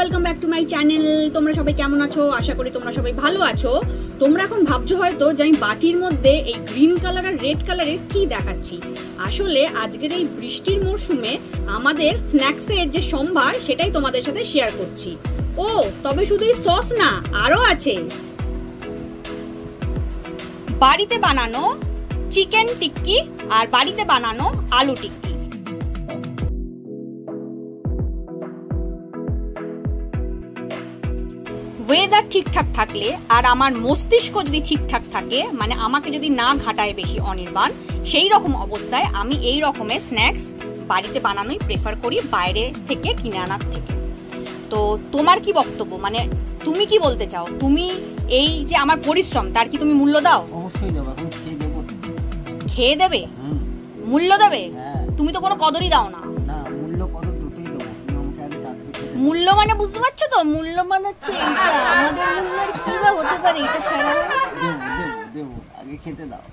Welcome back to my channel. তোমরা সবাই কেমন আছো? আশা করি তোমরা সবাই ভালো আছো। তোমরা এখন ভাবছো হয়তো যে আমি বাটির মধ্যে এই গ্রিন কালার আর রেড কালারের কি দেখাচ্ছি। আসলে আজকের এই বৃষ্টির মরশুমে আমাদের স্ন্যাক্সের যে সম্ভার সেটাই তোমাদের সাথে শেয়ার করছি। ও তবে শুধু এই সস না, আরো আছে বাড়িতে বানানো চিকেন টিক্কি আর বাড়িতে বানানো আলু টিক্কি। ওয়েদার ঠিকঠাক থাকলে আর আমার মস্তিষ্ক যদি ঠিকঠাক থাকে, মানে আমাকে যদি না ঘাটায় বেশি অনির্বাণ, সেই রকম অবস্থায় আমি এই রকমের স্ন্যাক্স বাড়িতে বানানোই প্রেফার করি বাইরে থেকে কিনে আনার থেকে। তো তোমার কি বক্তব্য, মানে তুমি কি বলতে চাও? তুমি এই যে আমার পরিশ্রম তার কি তুমি মূল্য দাও? অবশ্যই দেবো, এখন খেয়ে দেবো। খেয়ে দেবে? মূল্য দেবে? তুমি তো কোনো কদরই দাও না। না, মূল্য কদর দুটোই দেবো, তুমি আমাকে আগে তাড়াতাড়ি খেতে দাও। মূল্য মানে বুঝতে পারছো তো? মূল্য মানে হচ্ছে এইটা, আমাদের মূল্যের কি বা হতে পারে এটা ছাড়া। দেবো দেবো দেবো, আগে খেতে দাও।